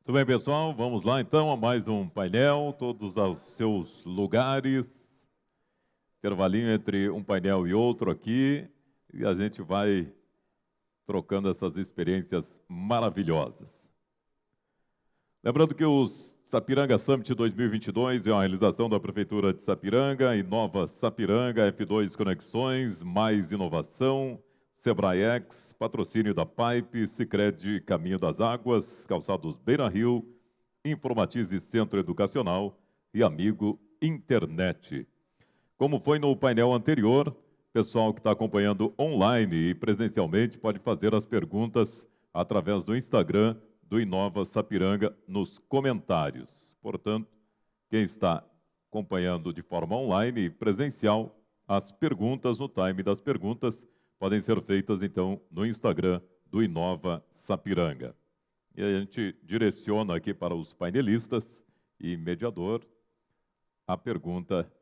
Tudo bem, pessoal? Vamos lá, então, a mais um painel, todos aos seus lugares. Intervalinho entre um painel e outro aqui, e a gente vai trocando essas experiências maravilhosas. Lembrando que o Sapiranga Summit 2022 é uma realização da Prefeitura de Sapiranga, Inova Sapiranga, F2 Conexões, Mais Inovação, Sebrae-X, patrocínio da Pipe, Sicredi Caminho das Águas, Calçados Beira Rio, Informatize Centro Educacional e Amigo Internet. Como foi no painel anterior, pessoal que está acompanhando online e presencialmente pode fazer as perguntas através do Instagram do Inova Sapiranga nos comentários. Portanto, quem está acompanhando de forma online e presencial, as perguntas, no time das perguntas, podem ser feitas, então, no Instagram do Inova Sapiranga. E a gente direciona aqui para os painelistas e mediador a pergunta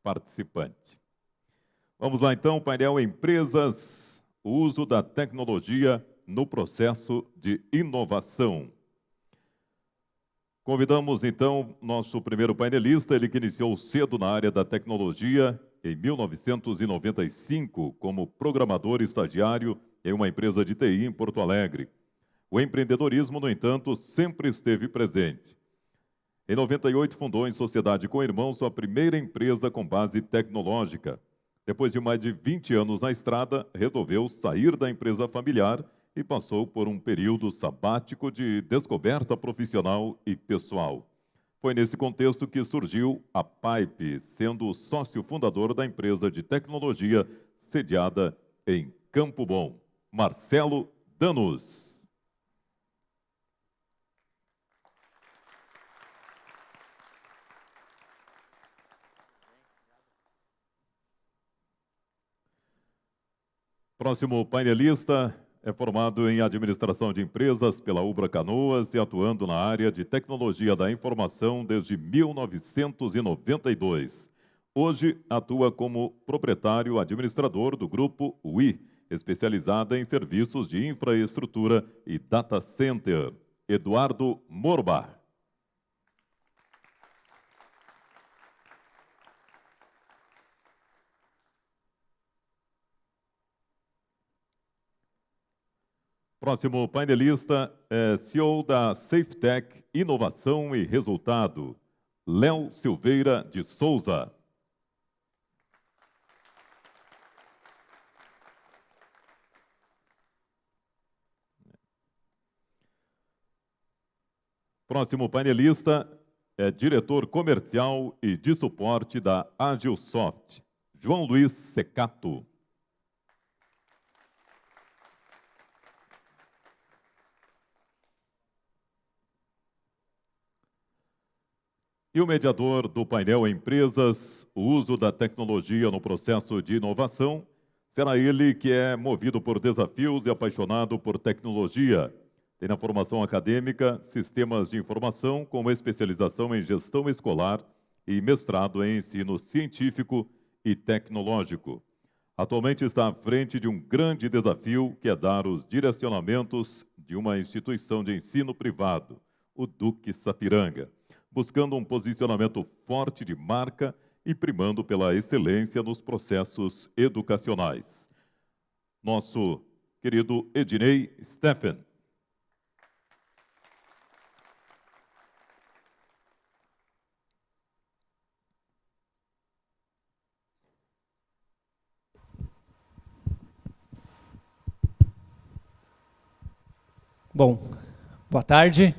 participante. Vamos lá, então, painel Empresas, o uso da tecnologia no processo de inovação. Convidamos, então, nosso primeiro painelista, ele que iniciou cedo na área da tecnologia, em 1995, como programador estagiário em uma empresa de TI em Porto Alegre. O empreendedorismo, no entanto, sempre esteve presente. Em 98, fundou em sociedade com irmãos sua primeira empresa com base tecnológica. Depois de mais de 20 anos na estrada, resolveu sair da empresa familiar e passou por um período sabático de descoberta profissional e pessoal. Foi nesse contexto que surgiu a Pipe, sendo sócio fundador da empresa de tecnologia sediada em Campo Bom. Marcelo Danos. Próximo painelista é formado em administração de empresas pela Ubra Canoas e atuando na área de tecnologia da informação desde 1992. Hoje atua como proprietário administrador do grupo UI, especializada em serviços de infraestrutura e data center. Eduardo Morba. Próximo painelista é CEO da SafeTech Inovação e Resultado, Léo Silveira de Souza. Próximo painelista é diretor comercial e de suporte da Agilsoft, João Luiz Secato. E o mediador do painel Empresas, o uso da tecnologia no processo de inovação, será ele que é movido por desafios e apaixonado por tecnologia. Tem na formação acadêmica Sistemas de Informação, com especialização em Gestão Escolar e mestrado em Ensino Científico e Tecnológico. Atualmente está à frente de um grande desafio, que é dar os direcionamentos de uma instituição de ensino privado, o Duque Sapiranga, buscando um posicionamento forte de marca e primando pela excelência nos processos educacionais. Nosso querido Ednei Steffen. Bom, boa tarde.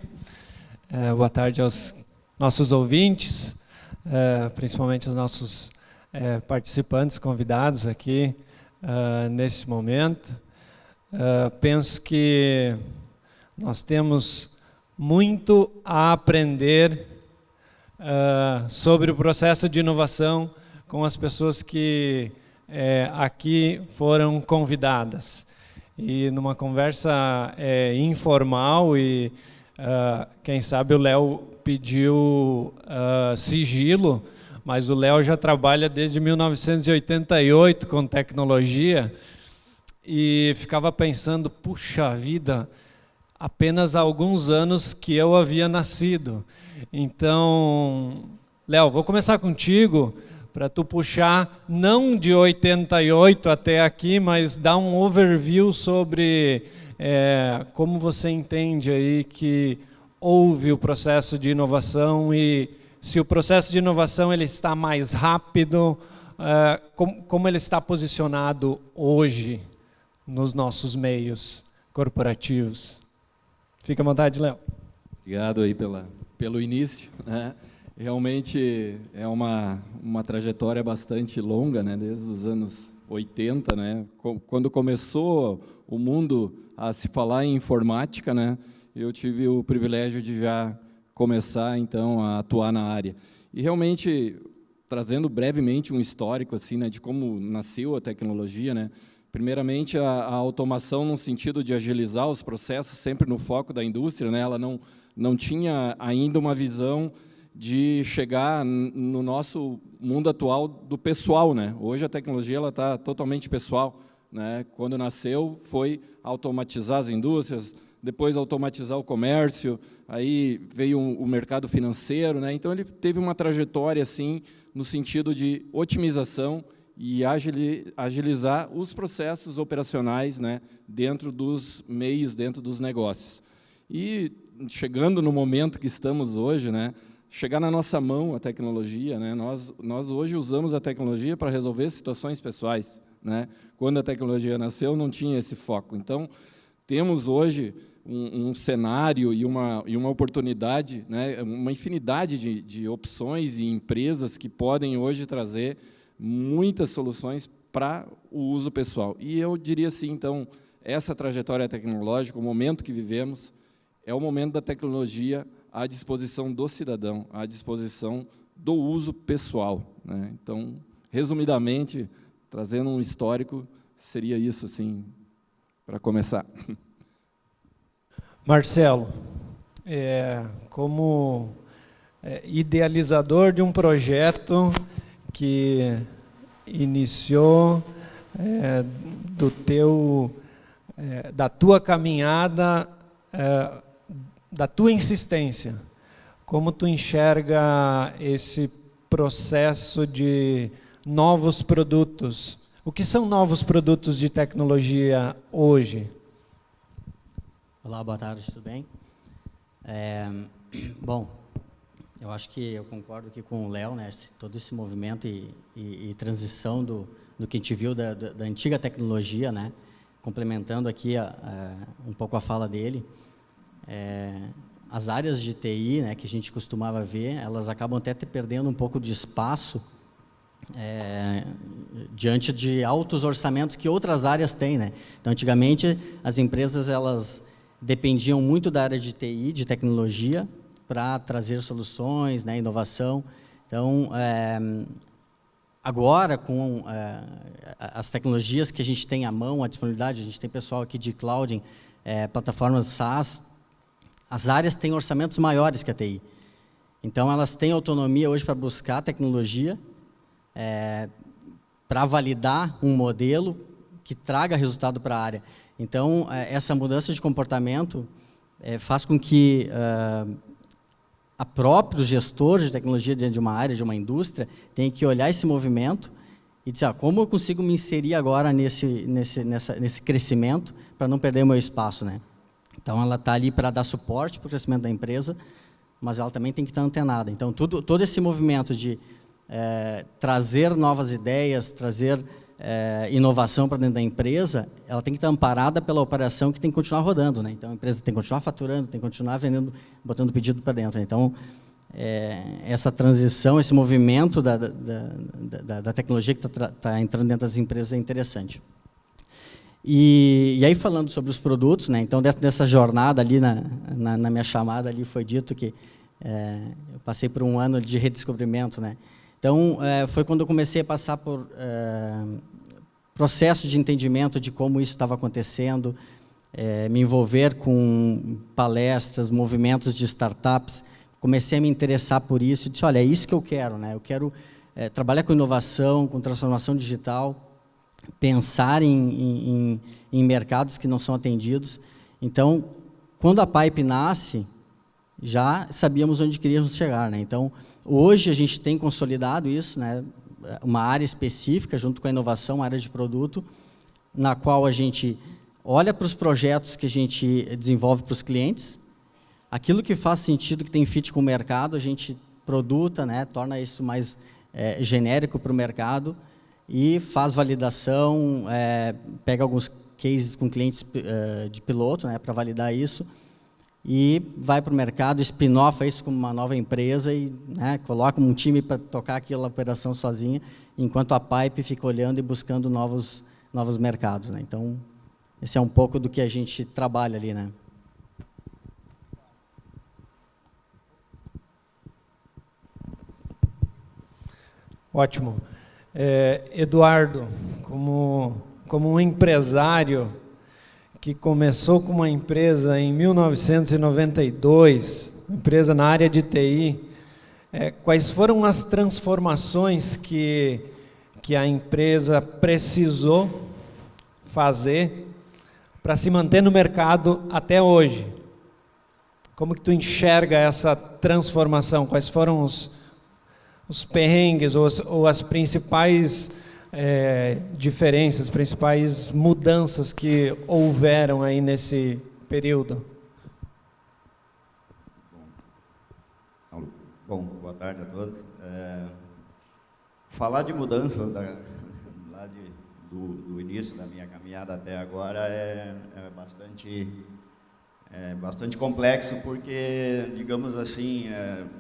Boa tarde aos nossos ouvintes, principalmente os nossos participantes, convidados aqui nesse momento. Penso que nós temos muito a aprender sobre o processo de inovação com as pessoas que aqui foram convidadas. E numa conversa informal e quem sabe o Léo pediu sigilo, mas o Léo já trabalha desde 1988 com tecnologia e ficava pensando, puxa vida, apenas há alguns anos que eu havia nascido. Então, Léo, vou começar contigo, para tu puxar, não de 88 até aqui, mas dar um overview sobre como você entende aí que houve o processo de inovação e se o processo de inovação ele está mais rápido, como ele está posicionado hoje nos nossos meios corporativos. Fica à vontade, Léo. Obrigado aí pelo início, né? Realmente é uma trajetória bastante longa, né? Desde os anos 80, né? Quando começou o mundo a se falar em informática, né? Eu tive o privilégio de já começar então a atuar na área. E realmente trazendo brevemente um histórico assim, né, de como nasceu a tecnologia, né? Primeiramente a automação no sentido de agilizar os processos, sempre no foco da indústria, né? Ela não tinha ainda uma visão de chegar no nosso mundo atual do pessoal, né? Hoje a tecnologia ela está totalmente pessoal, né? Quando nasceu foi automatizar as indústrias, depois automatizar o comércio, aí veio o mercado financeiro, né? Então ele teve uma trajetória assim no sentido de otimização e agilizar os processos operacionais, né, dentro dos meios, dentro dos negócios. E chegando no momento que estamos hoje, né, chegar na nossa mão a tecnologia, né, nós hoje usamos a tecnologia para resolver situações pessoais, né? Quando a tecnologia nasceu não tinha esse foco. Então temos hoje um cenário e uma oportunidade, né, uma infinidade de opções e empresas que podem hoje trazer muitas soluções para o uso pessoal. E eu diria assim, então, essa trajetória tecnológica, o momento que vivemos, é o momento da tecnologia à disposição do cidadão, à disposição do uso pessoal, né? Então, resumidamente, trazendo um histórico, seria isso, assim, para começar. Marcelo, como idealizador de um projeto que iniciou da tua caminhada, da tua insistência, como tu enxerga esse processo de novos produtos? O que são novos produtos de tecnologia hoje? Olá, boa tarde, tudo bem? Bom, eu acho que eu concordo aqui com o Léo, né? Todo esse movimento e transição do que a gente viu da antiga tecnologia, né? Complementando aqui um pouco a fala dele, as áreas de TI, né, que a gente costumava ver, elas acabam até perdendo um pouco de espaço diante de altos orçamentos que outras áreas têm, né? Então, antigamente, as empresas elas dependiam muito da área de TI, de tecnologia, para trazer soluções, né, inovação. Então, agora, com as tecnologias que a gente tem à mão, a disponibilidade, a gente tem pessoal aqui de cloud, plataformas SaaS, as áreas têm orçamentos maiores que a TI. Então, elas têm autonomia hoje para buscar tecnologia, para validar um modelo que traga resultado para a área. Então, essa mudança de comportamento faz com que a próprio gestor de tecnologia dentro de uma área, de uma indústria, tenha que olhar esse movimento e dizer, como eu consigo me inserir agora nesse crescimento para não perder o meu espaço, né? Então, ela está ali para dar suporte para o crescimento da empresa, mas ela também tem que estar antenada. Então, todo esse movimento de trazer novas ideias, trazer inovação para dentro da empresa, ela tem que estar amparada pela operação que tem que continuar rodando, né? Então, a empresa tem que continuar faturando, tem que continuar vendendo, botando pedido para dentro. Então, essa transição, esse movimento da tecnologia que está entrando dentro das empresas é interessante. E aí, falando sobre os produtos, né? Então, dessa jornada ali, na minha chamada ali, foi dito que eu passei por um ano de redescobrimento, né? Então, foi quando eu comecei a passar por processo de entendimento de como isso estava acontecendo, me envolver com palestras, movimentos de startups, comecei a me interessar por isso e disse, olha, é isso que eu quero, né? Eu quero trabalhar com inovação, com transformação digital, pensar em mercados que não são atendidos. Então, quando a Pipe nasce, já sabíamos onde queríamos chegar, né? Então, hoje a gente tem consolidado isso, né? Uma área específica, junto com a inovação, uma área de produto, na qual a gente olha para os projetos que a gente desenvolve para os clientes, aquilo que faz sentido, que tem fit com o mercado, a gente produta, né? Torna isso mais genérico para o mercado e faz validação, pega alguns cases com clientes de piloto, né? Para validar isso, e vai para o mercado, spin-off isso como uma nova empresa e, né, coloca um time para tocar aquela operação sozinha, enquanto a Pipe fica olhando e buscando novos mercados, né? Então, esse é um pouco do que a gente trabalha ali, né? Ótimo. Eduardo, como um empresário que começou com uma empresa em 1992, empresa na área de TI, quais foram as transformações que a empresa precisou fazer para se manter no mercado até hoje? Como que tu enxerga essa transformação? Quais foram os perrengues ou as principais diferenças, principais mudanças que houveram aí nesse período? Bom, boa tarde a todos. Falar de mudanças lá do início da minha caminhada até agora é bastante complexo, porque, digamos assim,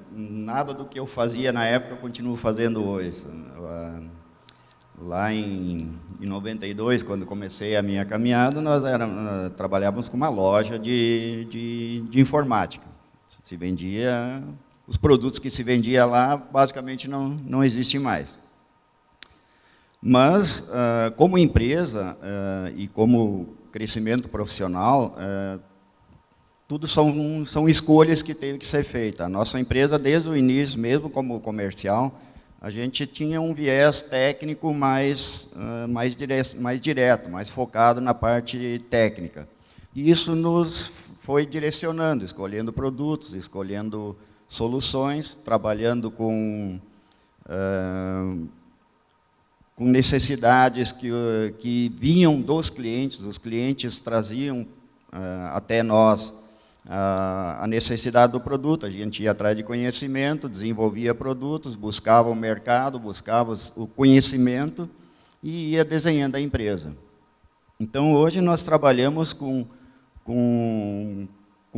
nada do que eu fazia na época eu continuo fazendo hoje. Lá em 92, quando comecei a minha caminhada, nós trabalhávamos com uma loja de informática. Se vendia, os produtos que se vendia lá, basicamente não existem mais. Mas, como empresa e como crescimento profissional, tudo são escolhas que teve que ser feitas. A nossa empresa, desde o início, mesmo como comercial, a gente tinha um viés técnico mais direto, mais focado na parte técnica. E isso nos foi direcionando, escolhendo produtos, escolhendo soluções, trabalhando com necessidades que vinham dos clientes. Os clientes traziam até nós a necessidade do produto, a gente ia atrás de conhecimento, desenvolvia produtos, buscava o mercado, buscava o conhecimento e ia desenhando a empresa. Então, hoje nós trabalhamos com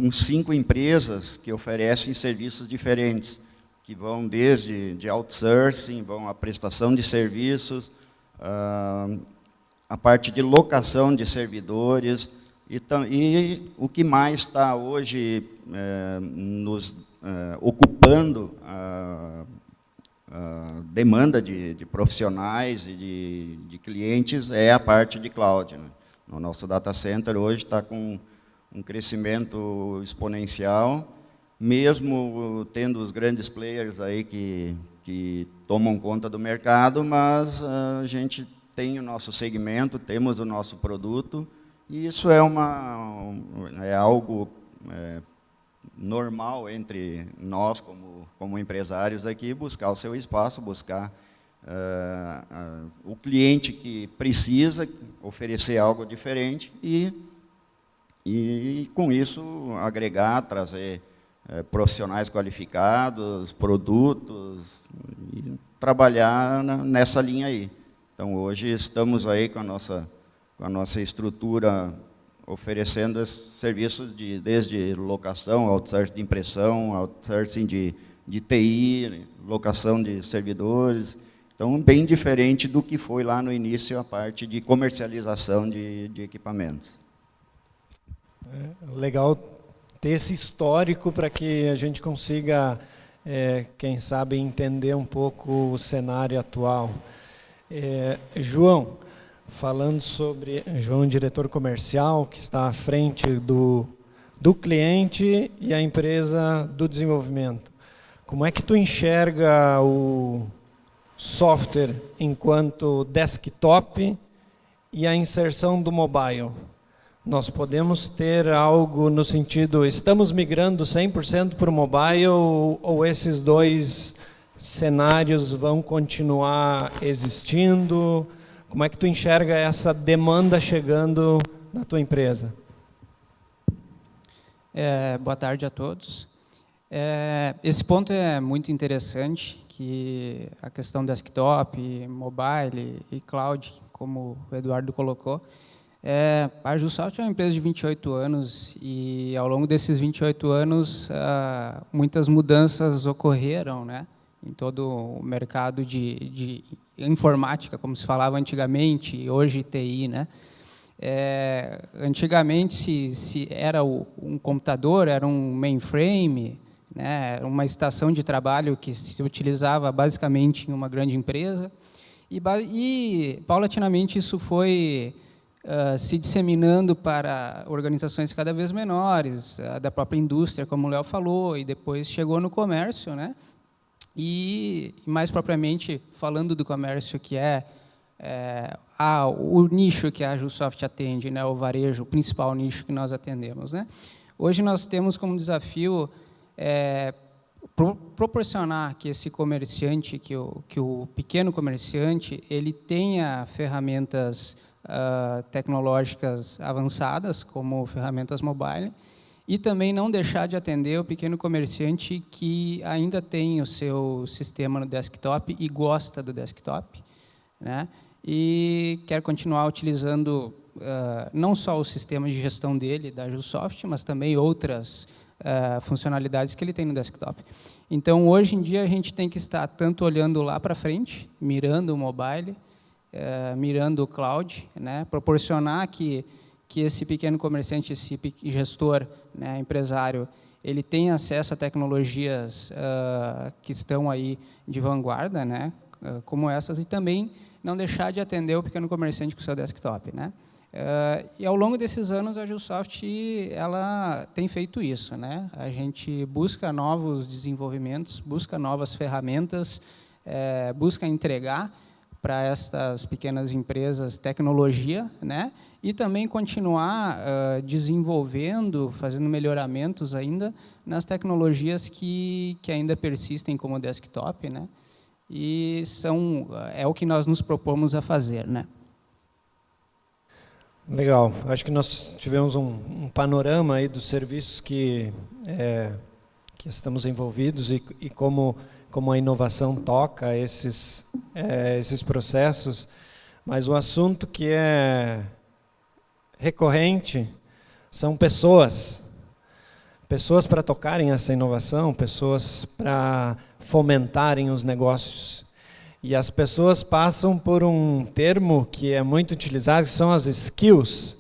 5 empresas que oferecem serviços diferentes, que vão desde outsourcing, vão à prestação de serviços, a parte de locação de servidores. E o que mais está hoje nos ocupando a demanda de profissionais e de clientes é a parte de cloud, né? O nosso data center hoje está com um crescimento exponencial, mesmo tendo os grandes players aí que tomam conta do mercado, mas a gente tem o nosso segmento, temos o nosso produto. E isso é algo normal entre nós, como empresários aqui, buscar o seu espaço, buscar o cliente que precisa oferecer algo diferente e com isso, agregar, trazer profissionais qualificados, produtos, e trabalhar nessa linha aí. Então, hoje estamos aí com a nossa estrutura oferecendo esses serviços desde locação, outsourcing de impressão, outsourcing de TI, locação de servidores. Então, bem diferente do que foi lá no início a parte de comercialização de equipamentos. Legal ter esse histórico para que a gente consiga, quem sabe, entender um pouco o cenário atual. João, falando sobre João, diretor comercial, que está à frente do cliente e a empresa do desenvolvimento. Como é que tu enxerga o software enquanto desktop e a inserção do mobile? nós podemos ter algo no sentido, estamos migrando 100% para o mobile ou esses dois cenários vão continuar existindo? Como é que tu enxerga essa demanda chegando na tua empresa? Boa tarde a todos. Esse ponto é muito interessante, que a questão desktop, mobile e cloud, como o Eduardo colocou. A Jusoft é uma empresa de 28 anos e, ao longo desses 28 anos, muitas mudanças ocorreram, né, em todo o mercado de informática, como se falava antigamente, e hoje TI. Né? Antigamente, se era um computador, era um mainframe, né, uma estação de trabalho que se utilizava basicamente em uma grande empresa, e paulatinamente isso foi se disseminando para organizações cada vez menores, da própria indústria, como o Léo falou, e depois chegou no comércio, né? E mais propriamente, falando do comércio, que o nicho que a Jusoft atende, né? O varejo, o principal nicho que nós atendemos. Né? Hoje nós temos como desafio proporcionar que esse comerciante, que o pequeno comerciante, ele tenha ferramentas tecnológicas avançadas, como ferramentas mobile, e também não deixar de atender o pequeno comerciante que ainda tem o seu sistema no desktop e gosta do desktop, né? E quer continuar utilizando não só o sistema de gestão dele, da Jusoft, mas também outras funcionalidades que ele tem no desktop. Então, hoje em dia, a gente tem que estar tanto olhando lá para frente, mirando o mobile, mirando o cloud, né, proporcionar que esse pequeno comerciante, esse gestor, né, empresário, ele tenha acesso a tecnologias que estão aí de vanguarda, né, como essas, e também não deixar de atender o pequeno comerciante com o seu desktop. Né. E, ao longo desses anos, a Jusoft ela tem feito isso. Né. A gente busca novos desenvolvimentos, busca novas ferramentas, busca entregar para estas pequenas empresas tecnologia, né? E também continuar desenvolvendo, fazendo melhoramentos ainda nas tecnologias que ainda persistem como desktop, né? E é o que nós nos propomos a fazer, né? Legal. Acho que nós tivemos um panorama aí dos serviços que estamos envolvidos e como a inovação toca esses processos, mas o assunto que é recorrente são pessoas para tocarem essa inovação, pessoas para fomentarem os negócios. E as pessoas passam por um termo que é muito utilizado, que são as skills.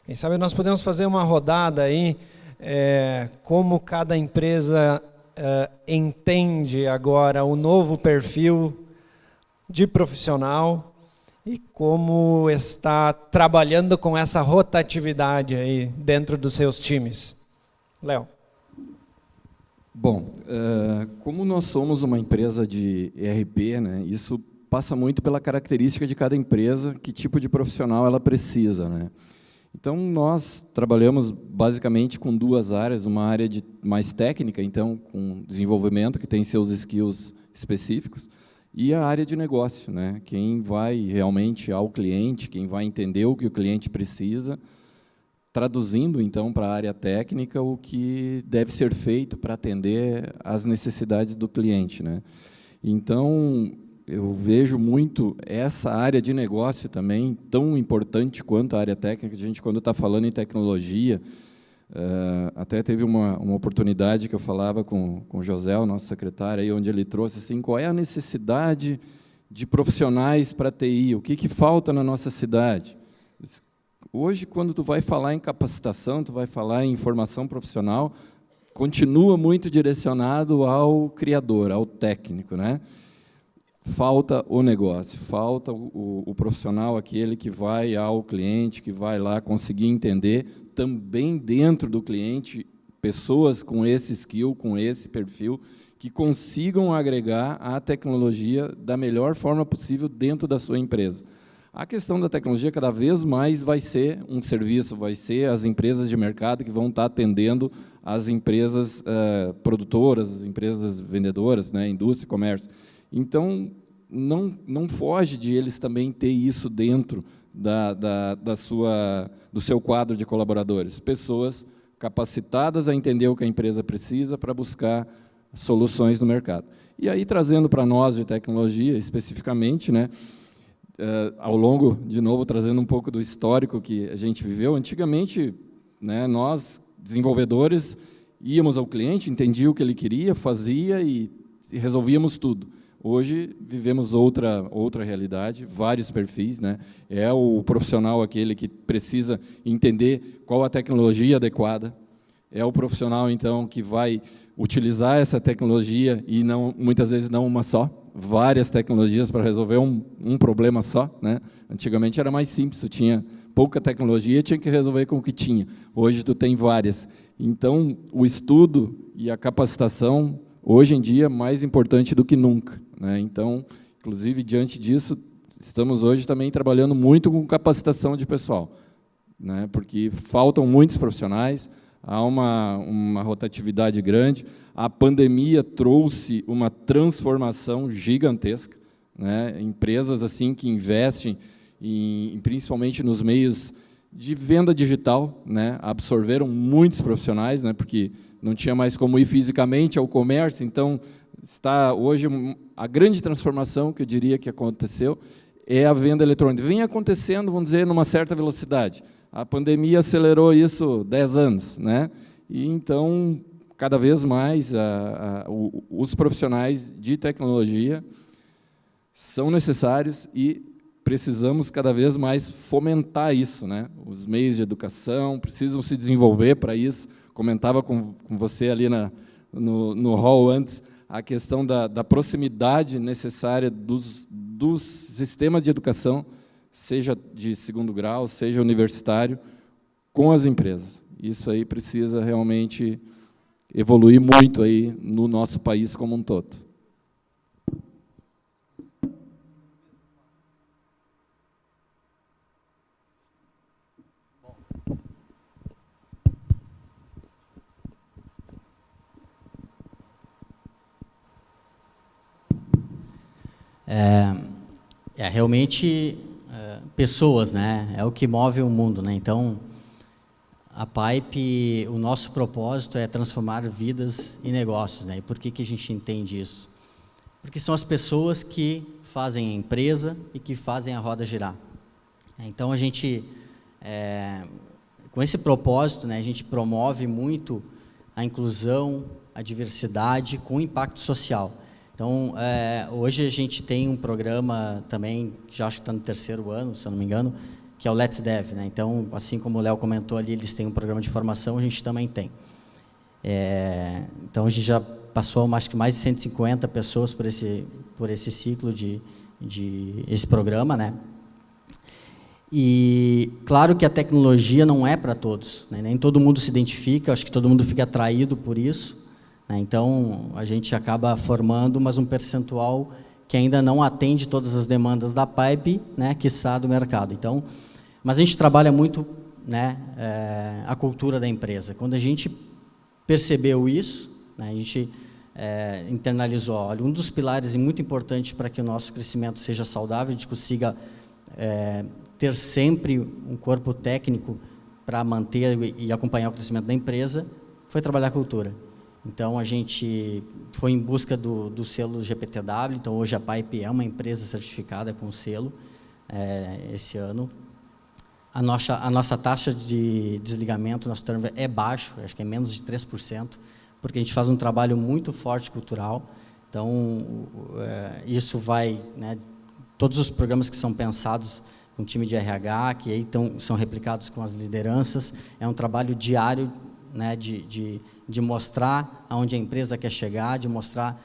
Quem sabe nós podemos fazer uma rodada aí, como cada empresa entende agora o novo perfil de profissional e como está trabalhando com essa rotatividade aí dentro dos seus times. Léo. Bom, como nós somos uma empresa de ERP, né, isso passa muito pela característica de cada empresa, que tipo de profissional ela precisa. Né? Então, nós trabalhamos basicamente com duas áreas, uma área mais técnica, então, com desenvolvimento, que tem seus skills específicos, e a área de negócio, né? Quem vai realmente ao cliente, quem vai entender o que o cliente precisa, traduzindo, então, para a área técnica o que deve ser feito para atender às necessidades do cliente. Né? Então, eu vejo muito essa área de negócio também, tão importante quanto a área técnica. A gente, quando está falando em tecnologia, até teve uma oportunidade que eu falava com o José, o nosso secretário, aí, onde ele trouxe assim, qual é a necessidade de profissionais para TI, o que falta na nossa cidade. Hoje, quando tu vai falar em capacitação, tu vai falar em formação profissional, continua muito direcionado ao criador, ao técnico, né? Falta o negócio, falta o profissional, aquele que vai ao cliente, que vai lá conseguir entender, também dentro do cliente, pessoas com esse skill, com esse perfil, que consigam agregar a tecnologia da melhor forma possível dentro da sua empresa. A questão da tecnologia cada vez mais vai ser um serviço, vai ser as empresas de mercado que vão estar atendendo as empresas produtoras, as empresas vendedoras, né, indústria e comércio. Então, não foge de eles também ter isso dentro do seu quadro de colaboradores. Pessoas capacitadas a entender o que a empresa precisa para buscar soluções no mercado. E aí, trazendo para nós de tecnologia, especificamente, né, ao longo, de novo, trazendo um pouco do histórico que a gente viveu, antigamente, né, nós, desenvolvedores, íamos ao cliente, entendia o que ele queria, fazia e resolvíamos tudo. Hoje, vivemos outra realidade, vários perfis, né? É o profissional aquele que precisa entender qual a tecnologia adequada, é o profissional, então, que vai utilizar essa tecnologia, e não, muitas vezes não uma só, várias tecnologias para resolver um problema só, né? Antigamente era mais simples, tu tinha pouca tecnologia, tinha que resolver com o que tinha. Hoje tu tem várias. Então, o estudo e a capacitação, hoje em dia, é mais importante do que nunca, né? Então, inclusive, diante disso, estamos hoje também trabalhando muito com capacitação de pessoal, né? Porque faltam muitos profissionais, há uma rotatividade grande. A pandemia trouxe uma transformação gigantesca, né? Empresas assim que investem, principalmente nos meios de venda digital, né? Absorveram muitos profissionais, né? Porque não tinha mais como ir fisicamente ao comércio. Então, está hoje a grande transformação que eu diria que aconteceu é a venda eletrônica. Vem acontecendo, vamos dizer, numa certa velocidade. A pandemia acelerou isso 10 anos, né? E então, cada vez mais, os profissionais de tecnologia são necessários e precisamos cada vez mais fomentar isso, né? Os meios de educação precisam se desenvolver para isso. Comentava com você ali no hall antes a questão da proximidade necessária dos sistemas de educação, seja de segundo grau, seja universitário, com as empresas. Isso aí precisa realmente evoluir muito aí no nosso país como um todo. Realmente pessoas, né? É o que move o mundo, né? Então, a Pipe, o nosso propósito é transformar vidas e negócios, né? E por que a gente entende isso? Porque são as pessoas que fazem a empresa e que fazem a roda girar. Então, a gente, com esse propósito, né, a gente promove muito a inclusão, a diversidade com impacto social. Então, hoje a gente tem um programa também, que já acho que está no 3º ano, se eu não me engano, que é o Let's Dev, né? Então, assim como o Léo comentou ali, eles têm um programa de formação, a gente também tem. Então, a gente já passou acho que mais de 150 pessoas por esse ciclo esse programa, né? E claro que a tecnologia não é para todos, né? Nem todo mundo se identifica, acho que todo mundo fica atraído por isso, né? Então, a gente acaba formando, mas um percentual que ainda não atende todas as demandas da Pipe, né, quiçá do mercado. Então, mas a gente trabalha muito, né, a cultura da empresa. Quando a gente percebeu isso, né, a gente internalizou, olha, um dos pilares muito importante para que o nosso crescimento seja saudável, a gente consiga ter sempre um corpo técnico para manter e acompanhar o crescimento da empresa, foi trabalhar a cultura. Então, a gente foi em busca do selo GPTW, então hoje a Pipe é uma empresa certificada com o selo, esse ano. A nossa taxa de desligamento, nosso turnover é baixo, acho que é menos de 3%, porque a gente faz um trabalho muito forte cultural. Então, isso vai, né, todos os programas que são pensados com o time de RH, que aí são replicados com as lideranças, é um trabalho diário, né, de mostrar aonde a empresa quer chegar, de mostrar,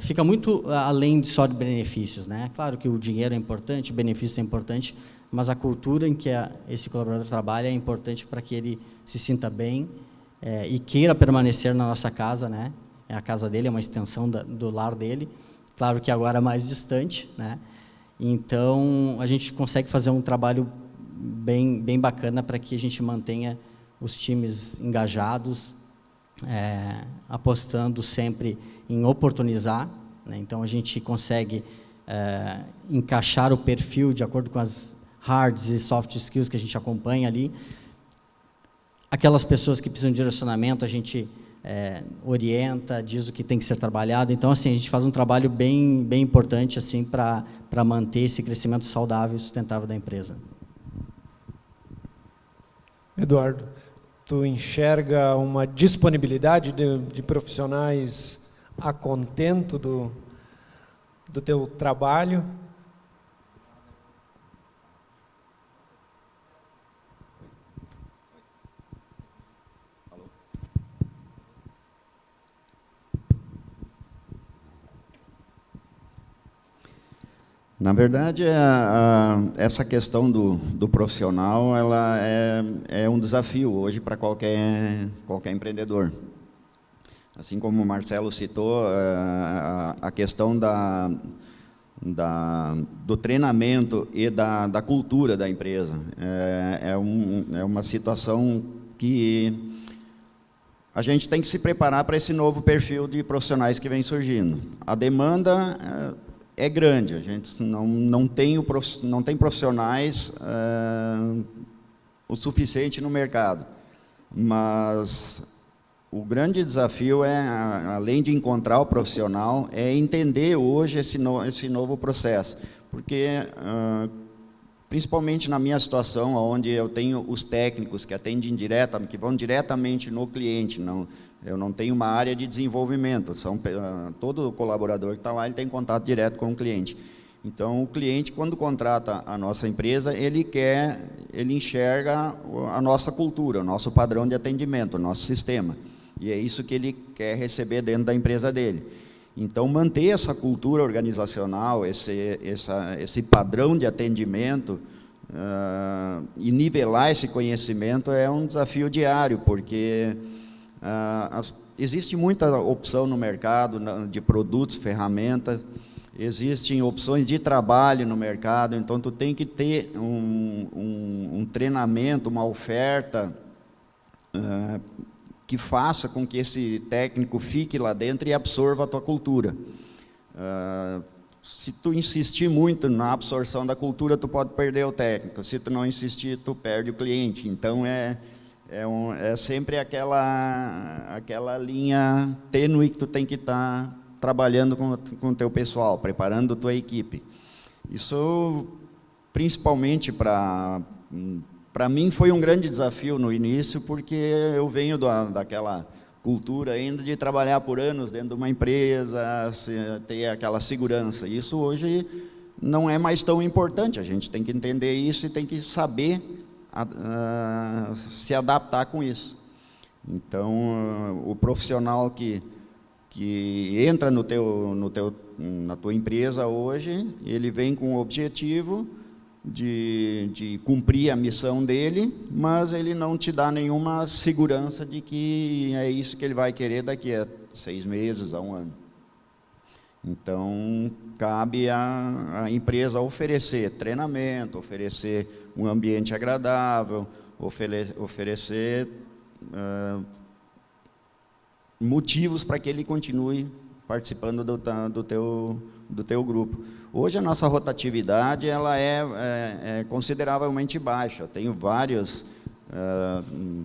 fica muito além só de benefícios, né? Claro que o dinheiro é importante, o benefício é importante, mas a cultura em que esse colaborador trabalha é importante para que ele se sinta bem e queira permanecer na nossa casa, né? A casa dele é uma extensão do lar dele, claro que agora mais distante, né? Então, a gente consegue fazer um trabalho bem bacana para que a gente mantenha os times engajados, apostando sempre em oportunizar, né? Então, a gente consegue encaixar o perfil de acordo com as hard e soft skills que a gente acompanha ali. Aquelas pessoas que precisam de direcionamento, a gente orienta, diz o que tem que ser trabalhado. Então, assim, a gente faz um trabalho bem importante assim, para manter esse crescimento saudável e sustentável da empresa. Eduardo, tu enxerga uma disponibilidade de profissionais a contento do teu trabalho? Na verdade, essa questão do profissional, ela é um desafio hoje para qualquer empreendedor. Assim como o Marcelo citou, a questão do treinamento e da cultura da empresa é uma situação que a gente tem que se preparar para esse novo perfil de profissionais que vem surgindo. A demanda é grande, a gente não tem profissionais o suficiente no mercado, mas o grande desafio além de encontrar o profissional, é entender hoje esse novo processo, porque principalmente na minha situação, onde eu tenho os técnicos que atendem que vão diretamente no cliente, eu não tenho uma área de desenvolvimento, todo colaborador que está lá, ele tem contato direto com o cliente. Então, o cliente, quando contrata a nossa empresa, ele enxerga a nossa cultura, o nosso padrão de atendimento, o nosso sistema. E é isso que ele quer receber dentro da empresa dele. Então, manter essa cultura organizacional, esse padrão de atendimento e nivelar esse conhecimento é um desafio diário, porque existe muita opção no mercado de produtos, ferramentas, existem opções de trabalho no mercado, então tu tem que ter um treinamento, uma oferta que faça com que esse técnico fique lá dentro e absorva a tua cultura. Se tu insistir muito na absorção da cultura, tu pode perder o técnico. Se tu não insistir, tu perde o cliente. Então, é sempre aquela linha tênue que tu tem que estar trabalhando com o teu pessoal, preparando a tua equipe. Isso, principalmente para mim, foi um grande desafio no início, porque eu venho daquela cultura ainda de trabalhar por anos dentro de uma empresa, ter aquela segurança. Isso hoje não é mais tão importante, a gente tem que entender isso e tem que saber se adaptar com isso. Então, o profissional que entra na tua empresa hoje, ele vem com o objetivo de cumprir a missão dele, mas ele não te dá nenhuma segurança de que é isso que ele vai querer daqui a 6 meses, a 1 ano. Então, cabe à empresa oferecer treinamento, oferecer um ambiente agradável, oferecer motivos para que ele continue participando do teu grupo. Hoje a nossa rotatividade ela é consideravelmente baixa. Eu tenho vários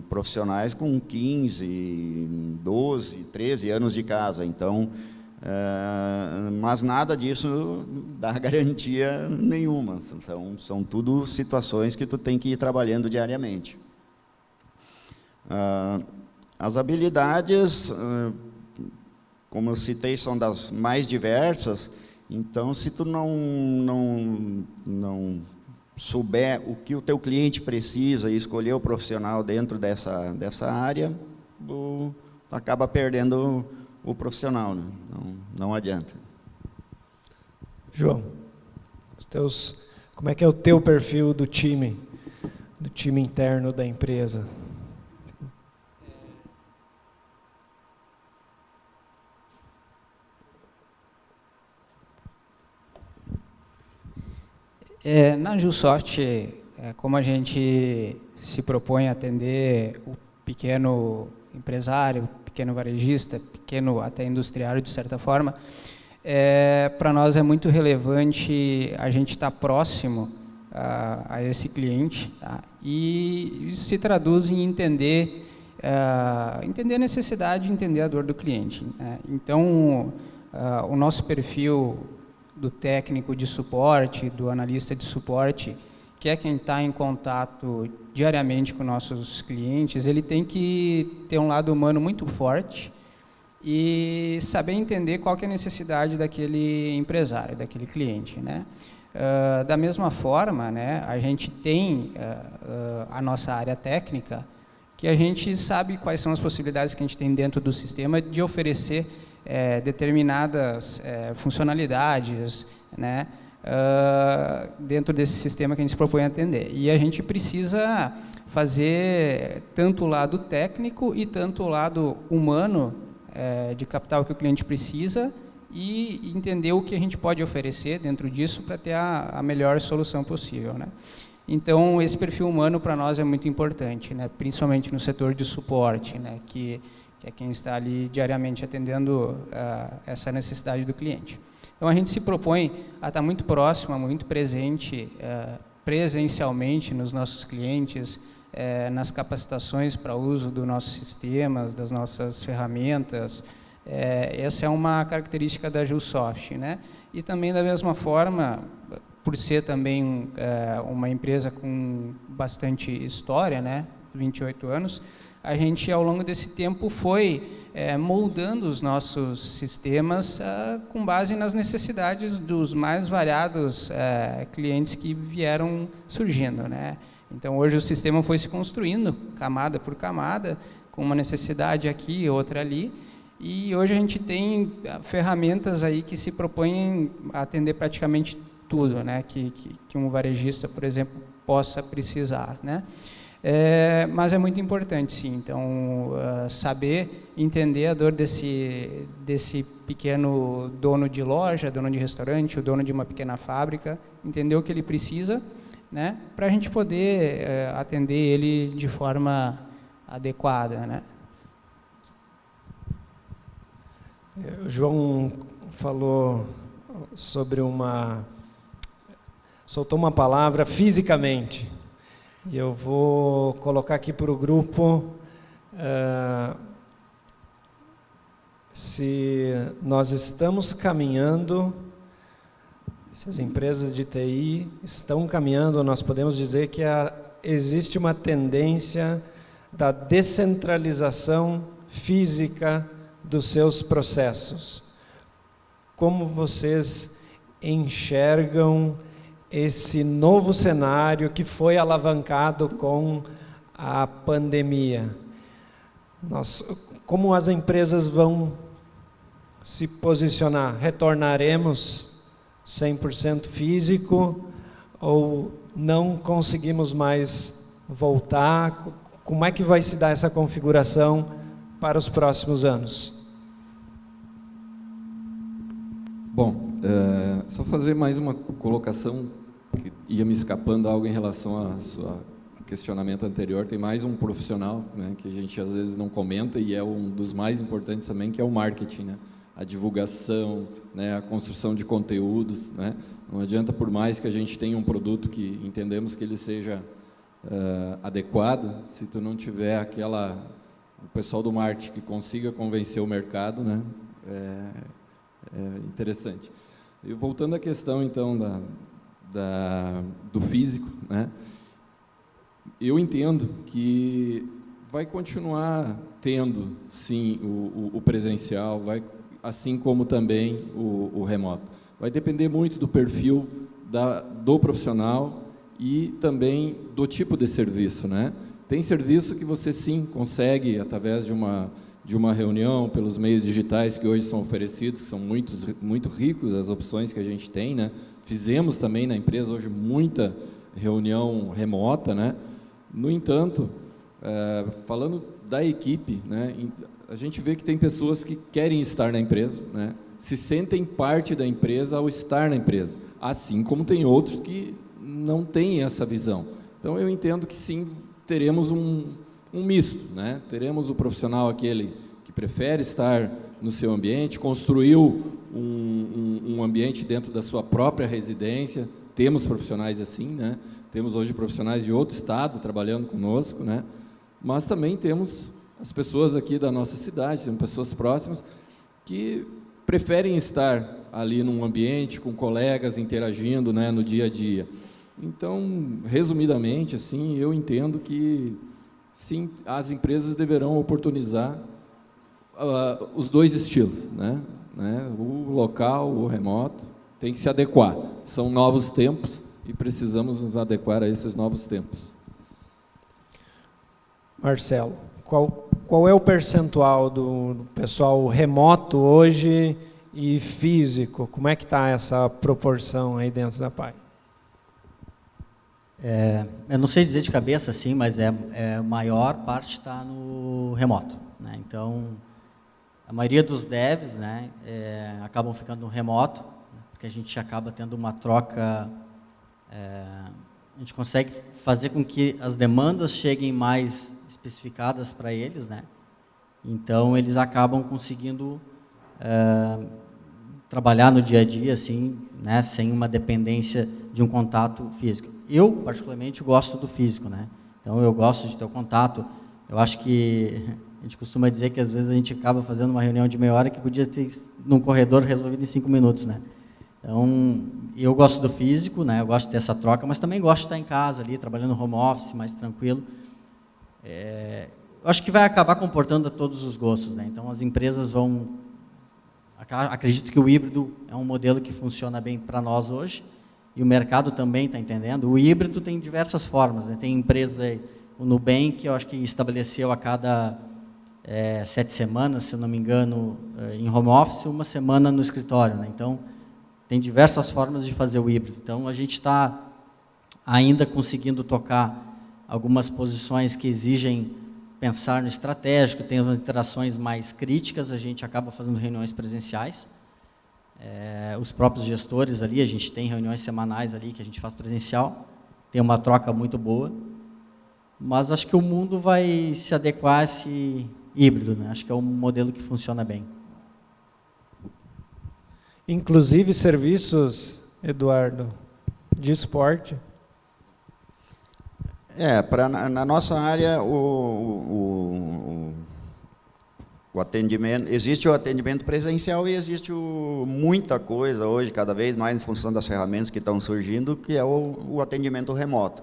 profissionais com 15, 12, 13 anos de casa, então, mas nada disso dá garantia nenhuma. São tudo situações que tu tem que ir trabalhando diariamente. As habilidades, como eu citei, são das mais diversas. Então, se tu não souber o que o teu cliente precisa e escolher o profissional dentro dessa área, tu acaba perdendo o profissional, né? Não adianta. João, como é que é o teu perfil do time interno da empresa? Na Gilsoft, como a gente se propõe a atender o pequeno empresário, pequeno varejista, pequeno até industriário, de certa forma, para nós é muito relevante a gente estar próximo a esse cliente, tá? E isso se traduz em entender a necessidade, entender a dor do cliente, né? Então, o nosso perfil do técnico de suporte, do analista de suporte, que é quem está em contato diariamente com nossos clientes, ele tem que ter um lado humano muito forte e saber entender qual que é a necessidade daquele empresário, daquele cliente, né? Da mesma forma, né, a gente tem a nossa área técnica, que a gente sabe quais são as possibilidades que a gente tem dentro do sistema de oferecer determinadas funcionalidades, né, dentro desse sistema que a gente se propõe a atender. E a gente precisa fazer tanto o lado técnico e tanto o lado humano de capital que o cliente precisa e entender o que a gente pode oferecer dentro disso para ter a melhor solução possível, né? Então, esse perfil humano para nós é muito importante, né? Principalmente no setor de suporte, né? Que é quem está ali diariamente atendendo essa necessidade do cliente. Então, a gente se propõe a estar muito próximo, muito presente, presencialmente nos nossos clientes, nas capacitações para uso dos nossos sistemas, das nossas ferramentas. Essa é uma característica da Gilsoft, né? E também, da mesma forma, por ser também uma empresa com bastante história, né? 28 anos, a gente, ao longo desse tempo, foi moldando os nossos sistemas com base nas necessidades dos mais variados clientes que vieram surgindo, né? Então, hoje o sistema foi se construindo, camada por camada, com uma necessidade aqui, outra ali, e hoje a gente tem ferramentas aí que se propõem a atender praticamente tudo, né? Que um varejista, por exemplo, possa precisar, né? Mas é muito importante, sim. Então, saber entender a dor desse pequeno dono de loja, dono de restaurante, o dono de uma pequena fábrica, entender o que ele precisa, né, para a gente poder atender ele de forma adequada, né? O João falou sobre soltou uma palavra fisicamente. E eu vou colocar aqui para o grupo se nós estamos caminhando, se as empresas de TI estão caminhando, nós podemos dizer que existe uma tendência da descentralização física dos seus processos. Como vocês enxergam esse novo cenário que foi alavancado com a pandemia? Como as empresas vão se posicionar? Retornaremos 100% físico ou não conseguimos mais voltar? Como é que vai se dar essa configuração para os próximos anos? Bom, só fazer mais uma colocação que ia me escapando algo em relação ao seu questionamento anterior. Tem mais um profissional, né, que a gente às vezes não comenta e é um dos mais importantes também, que é o marketing, né? A divulgação, né, a construção de conteúdos, né? Não adianta, por mais que a gente tenha um produto que entendemos que ele seja adequado, se tu não tiver o pessoal do marketing que consiga convencer o mercado, né, é interessante. E voltando à questão, então, do físico, né, eu entendo que vai continuar tendo, sim, o presencial, assim como também o remoto. Vai depender muito do perfil do profissional e também do tipo de serviço, né? Tem serviço que você, sim, consegue, através de uma reunião, pelos meios digitais que hoje são oferecidos, que são muito ricos as opções que a gente tem, né? Fizemos também na empresa hoje muita reunião remota, né? No entanto, falando da equipe, né, a gente vê que tem pessoas que querem estar na empresa, né? Se sentem parte da empresa ao estar na empresa, assim como tem outros que não têm essa visão. Então, eu entendo que sim, teremos um misto, né? Teremos o profissional aquele que prefere estar no seu ambiente, construiu um ambiente dentro da sua própria residência. Temos profissionais assim, né? Temos hoje profissionais de outro estado trabalhando conosco, né? Mas também temos as pessoas aqui da nossa cidade, temos pessoas próximas que preferem estar ali num ambiente com colegas interagindo, né, no dia a dia. Então, resumidamente, assim, eu entendo que sim, as empresas deverão oportunizar os dois estilos, né? O local, o remoto, tem que se adequar. São novos tempos e precisamos nos adequar a esses novos tempos. Marcelo, qual é o percentual do pessoal remoto hoje e físico? Como é que está essa proporção aí dentro da PAI? Eu não sei dizer de cabeça, assim, mas a maior parte está no remoto, né? Então, a maioria dos devs, né, acabam ficando no remoto, né, porque a gente acaba tendo uma troca, a gente consegue fazer com que as demandas cheguem mais especificadas para eles, né? Então, eles acabam conseguindo trabalhar no dia a dia, assim, né, sem uma dependência de um contato físico. Eu, particularmente, gosto do físico, né? Então, eu gosto de ter o contato. Eu acho que a gente costuma dizer que, às vezes, a gente acaba fazendo uma reunião de meia hora que podia ter, num corredor, resolvido em 5 minutos, né? Então, eu gosto do físico, né? Eu gosto de ter essa troca, mas também gosto de estar em casa ali, trabalhando no home office, mais tranquilo. Eu acho que vai acabar comportando a todos os gostos, né? Então, as empresas vão... Acredito que o híbrido é um modelo que funciona bem para nós hoje, e o mercado também está entendendo. O híbrido tem diversas formas, né? Tem empresa, o Nubank, que eu acho que estabeleceu a cada 7 semanas, se eu não me engano, em home office, 1 semana no escritório, né? Então, tem diversas formas de fazer o híbrido. Então, a gente está ainda conseguindo tocar algumas posições que exigem pensar no estratégico, tem as interações mais críticas, a gente acaba fazendo reuniões presenciais. Os próprios gestores ali, a gente tem reuniões semanais ali que a gente faz presencial, tem uma troca muito boa, mas acho que o mundo vai se adequar a esse híbrido, né? Acho que é um modelo que funciona bem. Inclusive serviços, Eduardo, de esporte. Na nossa área, o atendimento, existe o atendimento presencial e existe muita coisa hoje, cada vez mais em função das ferramentas que estão surgindo, que é o atendimento remoto.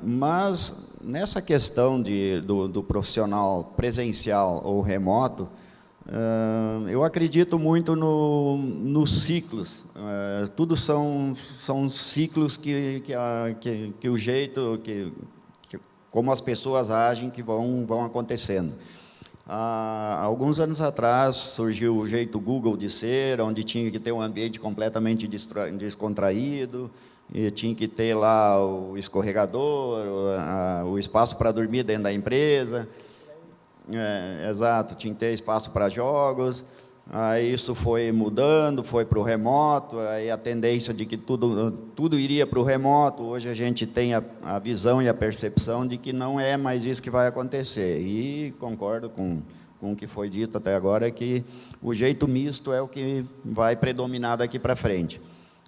Mas nessa questão do profissional presencial ou remoto, eu acredito muito nos ciclos. Tudo são ciclos que o jeito, como as pessoas agem, que vão acontecendo. Há alguns anos atrás surgiu o jeito Google de ser, onde tinha que ter um ambiente completamente descontraído, e tinha que ter lá o escorregador, o espaço para dormir dentro da empresa. Exato, tinha que ter espaço para jogos. Aí isso foi mudando, foi para o remoto, aí a tendência de que tudo iria para o remoto. Hoje a gente tem a visão e a percepção de que não é mais isso que vai acontecer. E concordo com o que foi dito até agora, que o jeito misto é o que vai predominar daqui para frente.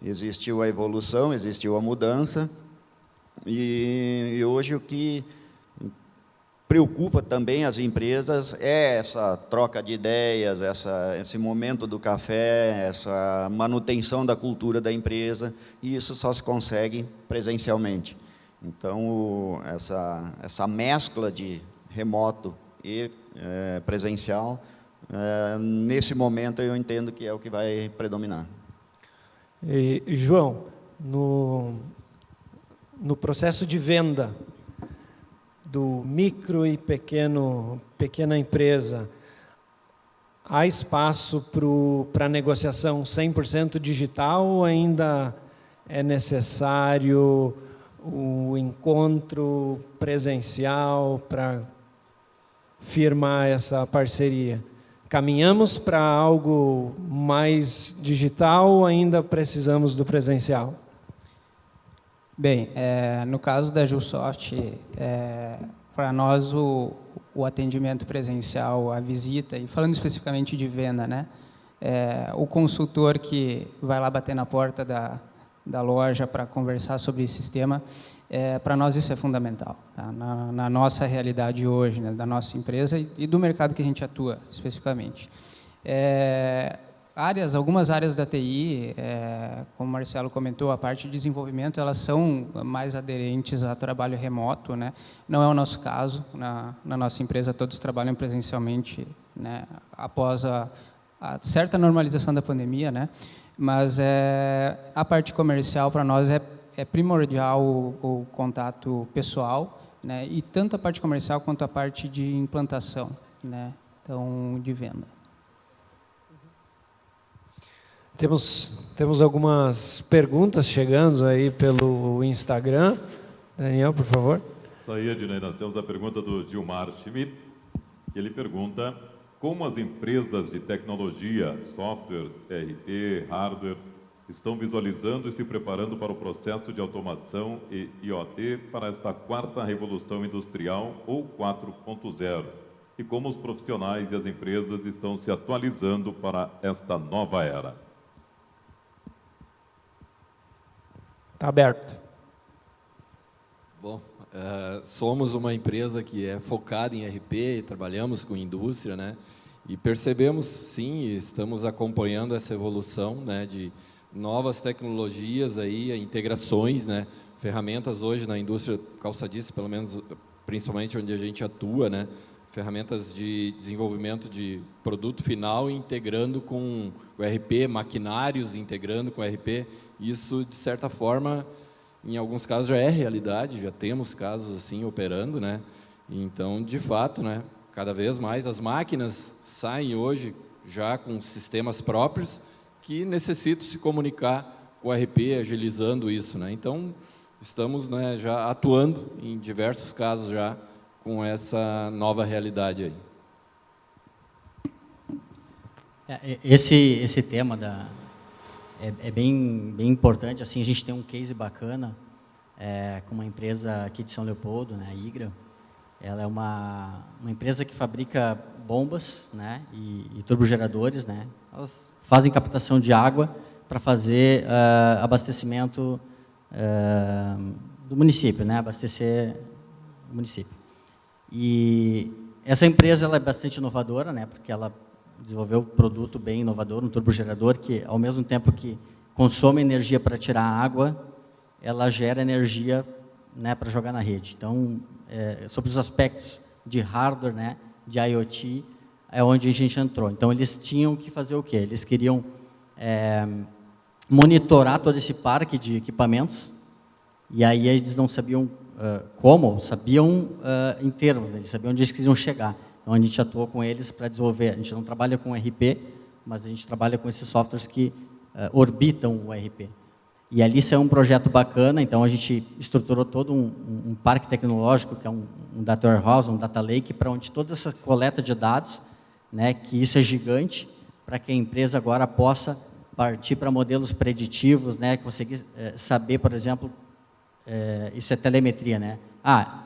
Existiu a evolução, existiu a mudança, e hoje o que preocupa também as empresas é essa troca de ideias, esse momento do café, essa manutenção da cultura da empresa, e isso só se consegue presencialmente. Então, essa mescla de remoto e presencial, nesse momento eu entendo que é o que vai predominar. E, João, no processo de venda do micro e pequena empresa, há espaço para negociação 100% digital ou ainda é necessário o encontro presencial para firmar essa parceria? Caminhamos para algo mais digital ou ainda precisamos do presencial? Bem, no caso da Gilsoft, para nós o atendimento presencial, a visita, e falando especificamente de venda, né, o consultor que vai lá bater na porta da loja para conversar sobre esse sistema, para nós isso é fundamental, tá? Na nossa realidade hoje, né, da nossa empresa e do mercado que a gente atua especificamente. Algumas áreas da TI, como o Marcelo comentou, a parte de desenvolvimento, elas são mais aderentes a trabalho remoto, né? Não é o nosso caso. Na nossa empresa, todos trabalham presencialmente, né, após a certa normalização da pandemia, né? Mas a parte comercial, para nós, é primordial o contato pessoal, né? E tanto a parte comercial quanto a parte de implantação, né? Então, de venda. Temos algumas perguntas chegando aí pelo Instagram. Daniel, por favor. Isso aí, Ednei, nós temos a pergunta do Gilmar Schmidt, que ele pergunta como as empresas de tecnologia, softwares, ERP, hardware, estão visualizando e se preparando para o processo de automação e IoT para esta quarta revolução industrial ou 4.0, e como os profissionais e as empresas estão se atualizando para esta nova era. Está aberto. Bom, somos uma empresa que é focada em RP, trabalhamos com indústria, né? E percebemos, sim, estamos acompanhando essa evolução, né, de novas tecnologias aí, integrações, né? Ferramentas hoje na indústria calçadista, pelo menos, principalmente onde a gente atua, né? Ferramentas de desenvolvimento de produto final integrando com o RP, maquinários integrando com o RP. Isso, de certa forma, em alguns casos já é realidade, já temos casos assim operando, né? Então, de fato, né, cada vez mais as máquinas saem hoje já com sistemas próprios que necessitam se comunicar com o RP, agilizando isso, né? Então, estamos, né, já atuando em diversos casos já com essa nova realidade aí. Esse tema é bem importante. Assim, a gente tem um case bacana com uma empresa aqui de São Leopoldo, né, a Igra. Ela é uma empresa que fabrica bombas, né, e turbogeradores, né. Elas fazem captação de água para fazer abastecimento do município, né, abastecer o município. E essa empresa ela é bastante inovadora, né, porque ela desenvolveu um produto bem inovador, um turbogerador que, ao mesmo tempo que consome energia para tirar água, ela gera energia, né, para jogar na rede. Então, sobre os aspectos de hardware, né, de IoT, é onde a gente entrou. Então, eles tinham que fazer o quê? Eles queriam monitorar todo esse parque de equipamentos, e aí eles não sabiam como, sabiam em termos, né, eles sabiam onde eles queriam chegar. Então, a gente atuou com eles para desenvolver. A gente não trabalha com RP, mas a gente trabalha com esses softwares que orbitam o RP. E ali saiu um projeto bacana, então a gente estruturou todo um parque tecnológico, que é um data warehouse, um data lake, para onde toda essa coleta de dados, né, que isso é gigante, para que a empresa agora possa partir para modelos preditivos, né, conseguir saber, por exemplo, isso é telemetria, né?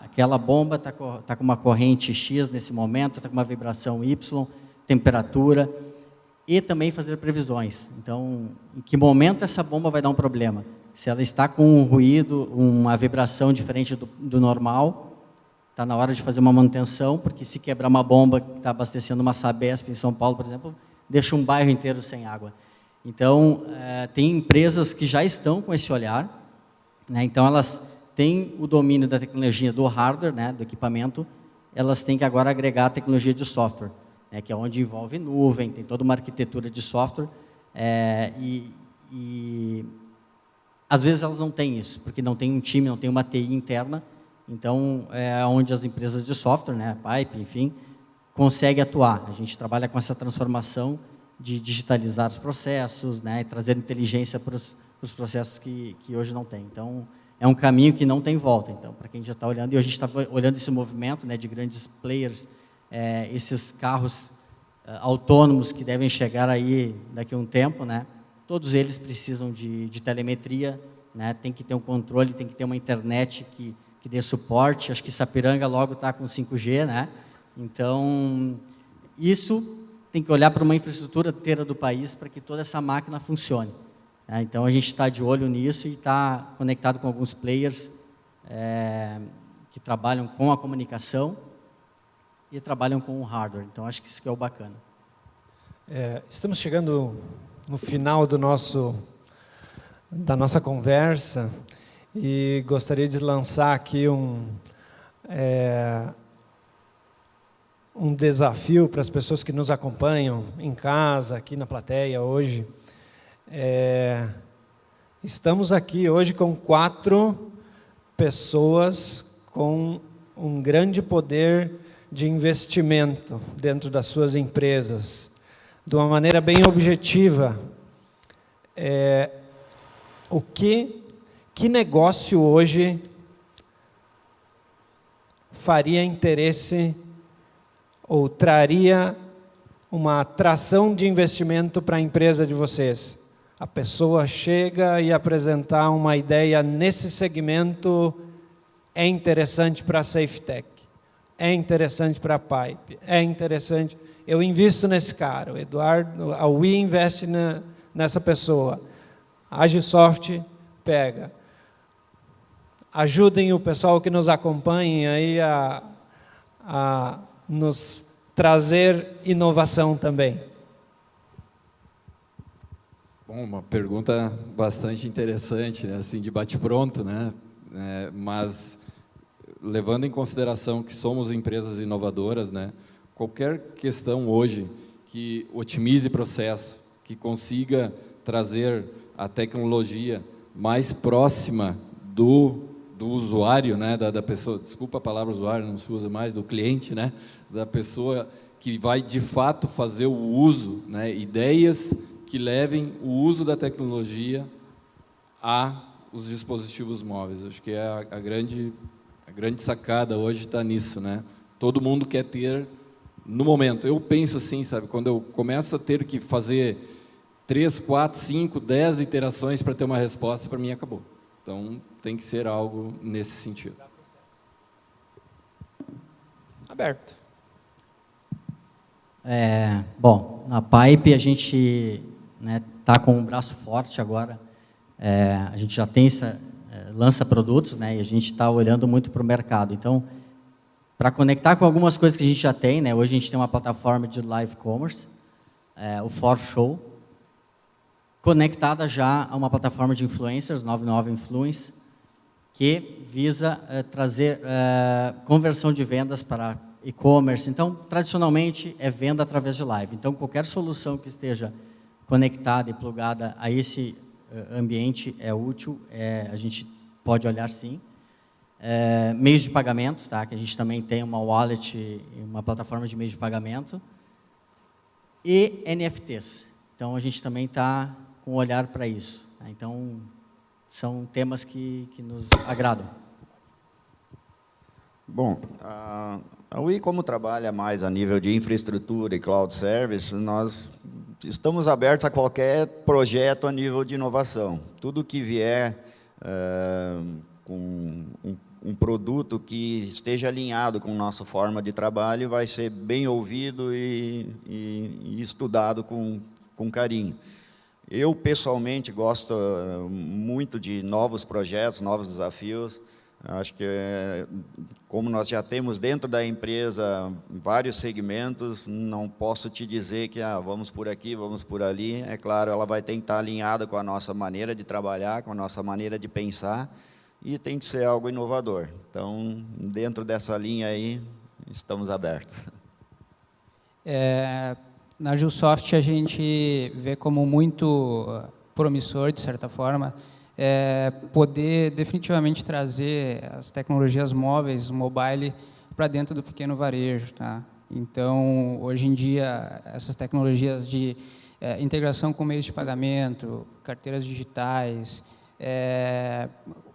Aquela bomba está com uma corrente X nesse momento, está com uma vibração Y, temperatura, e também fazer previsões. Então, em que momento essa bomba vai dar um problema? Se ela está com um ruído, uma vibração diferente do normal, está na hora de fazer uma manutenção, porque se quebrar uma bomba que está abastecendo uma Sabesp em São Paulo, por exemplo, deixa um bairro inteiro sem água. Então, tem empresas que já estão com esse olhar, né? Então, elas têm o domínio da tecnologia do hardware, né, do equipamento, elas têm que agora agregar a tecnologia de software, né, que é onde envolve nuvem, tem toda uma arquitetura de software, e às vezes elas não têm isso, porque não tem um time, não tem uma TI interna, então é onde as empresas de software, né, Pipe, enfim, conseguem atuar. A gente trabalha com essa transformação de digitalizar os processos, né, e trazer inteligência para os processos que hoje não tem. Então, é um caminho que não tem volta. Então, para quem já está olhando, e a gente está olhando esse movimento, né, de grandes players, esses carros autônomos que devem chegar aí daqui a um tempo, né, todos eles precisam de telemetria né? Tem que ter um controle, tem que ter uma internet que dê suporte. Acho que Sapiranga logo está com 5G, né? Então, isso tem que olhar para uma infraestrutura inteira do país para que toda essa máquina funcione. Né? Então, a gente está de olho nisso e está conectado com alguns players que trabalham com a comunicação e trabalham com o hardware. Então, acho que isso que é o bacana. Estamos chegando no final da nossa conversa e gostaria de lançar aqui um desafio para as pessoas que nos acompanham em casa, aqui na plateia hoje. Estamos aqui hoje com 4 pessoas com um grande poder de investimento dentro das suas empresas. De uma maneira bem objetiva, que negócio hoje faria interesse ou traria uma atração de investimento para a empresa de vocês? A pessoa chega e apresentar uma ideia nesse segmento, é interessante para a SafeTech, é interessante para a Pipe, é interessante, eu invisto nesse cara, o Eduardo, a WE investe nessa pessoa, a Agisoft pega. Ajudem o pessoal que nos acompanha aí a nos trazer inovação também. Bom, uma pergunta bastante interessante, né? Assim, de bate-pronto, né? Mas levando em consideração que somos empresas inovadoras, né? Qualquer questão hoje que otimize processo, que consiga trazer a tecnologia mais próxima do usuário, né? Da pessoa, desculpa a palavra usuário, não se usa mais, do cliente, né? Da pessoa que vai de fato fazer o uso, né? Ideias que levem o uso da tecnologia aos dispositivos móveis. Acho que a grande sacada hoje está nisso, né? Todo mundo quer ter no momento. Eu penso assim, sabe? Quando eu começo a ter que fazer 3, 4, 5, 10 iterações para ter uma resposta, para mim acabou. Então, tem que ser algo nesse sentido. Aberto. Bom, na Pipe a gente está com um braço forte agora. A gente já tem lança produtos, né, e a gente está olhando muito para o mercado. Então, para conectar com algumas coisas que a gente já tem, né, hoje a gente tem uma plataforma de live commerce, o ForShow, conectada já a uma plataforma de influencers, 99 Influence, que visa trazer conversão de vendas para e-commerce. Então, tradicionalmente, é venda através de live. Então, qualquer solução que esteja conectada e plugada a esse ambiente é útil, a gente pode olhar sim. Meios de pagamento, tá? Que a gente também tem uma wallet, uma plataforma de meios de pagamento. E NFTs. Então, a gente também está com um olhar para isso. Tá? Então, são temas que nos agradam. Bom, a WE, como trabalha mais a nível de infraestrutura e cloud service, nós estamos abertos a qualquer projeto a nível de inovação. Tudo que vier com um produto que esteja alinhado com nossa forma de trabalho vai ser bem ouvido e estudado com carinho. Eu, pessoalmente, gosto muito de novos projetos, novos desafios. Acho que, como nós já temos dentro da empresa vários segmentos, não posso te dizer que vamos por aqui, vamos por ali. É claro, ela vai ter que estar alinhada com a nossa maneira de trabalhar, com a nossa maneira de pensar, e tem que ser algo inovador. Então, dentro dessa linha aí, estamos abertos. Na Agisoft, a gente vê como muito promissor, de certa forma, poder definitivamente trazer as tecnologias móveis, mobile, para dentro do pequeno varejo. Tá? Então, hoje em dia, essas tecnologias de integração com meios de pagamento, carteiras digitais,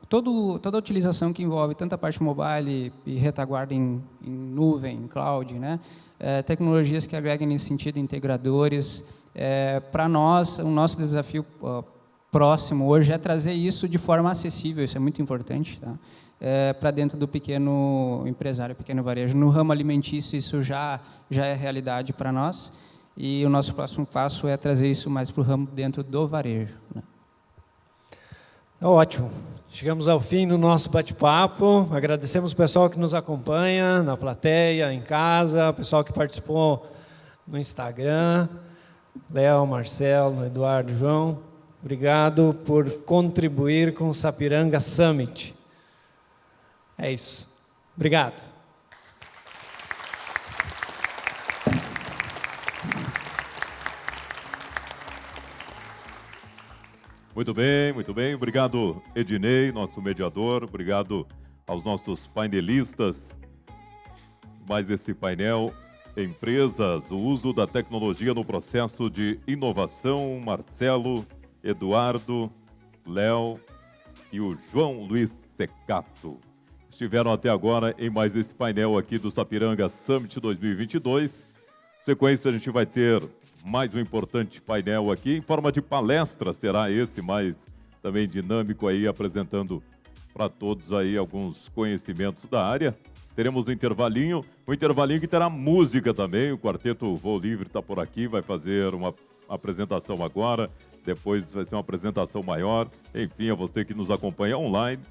toda a utilização que envolve tanto a parte mobile e retaguarda em nuvem, em cloud, né? Tecnologias que agreguem nesse sentido, integradores. Para nós, o nosso desafio próximo hoje é trazer isso de forma acessível, isso é muito importante, tá? Para dentro do pequeno empresário, pequeno varejo. No ramo alimentício, isso já é realidade para nós, e o nosso próximo passo é trazer isso mais para o ramo dentro do varejo, né? Ótimo. Chegamos ao fim do nosso bate-papo. Agradecemos o pessoal que nos acompanha na plateia, em casa, o pessoal que participou no Instagram, Léo, Marcelo, Eduardo, João. Obrigado por contribuir com o Sapiranga Summit. É isso. Obrigado. Muito bem, muito bem. Obrigado, Ednei, nosso mediador. Obrigado aos nossos painelistas. Mais esse painel, empresas, o uso da tecnologia no processo de inovação. Marcelo, Eduardo, Léo e o João Luiz Secato estiveram até agora em mais esse painel aqui do Sapiranga Summit 2022. Sequência, a gente vai ter mais um importante painel aqui, em forma de palestra, será esse mais também dinâmico aí, apresentando para todos aí alguns conhecimentos da área. Teremos um intervalinho que terá música também, o Quarteto Voo Livre está por aqui, vai fazer uma apresentação agora, depois vai ser uma apresentação maior. Enfim, a você que nos acompanha online,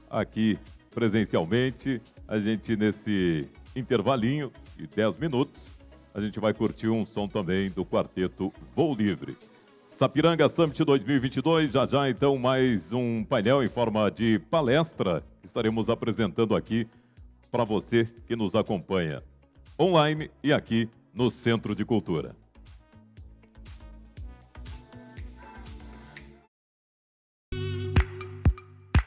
aqui presencialmente, a gente nesse intervalinho de 10 minutos, a gente vai curtir um som também do Quarteto Voo Livre. Sapiranga Summit 2022, já então mais um painel em forma de palestra que estaremos apresentando aqui para você que nos acompanha online e aqui no Centro de Cultura.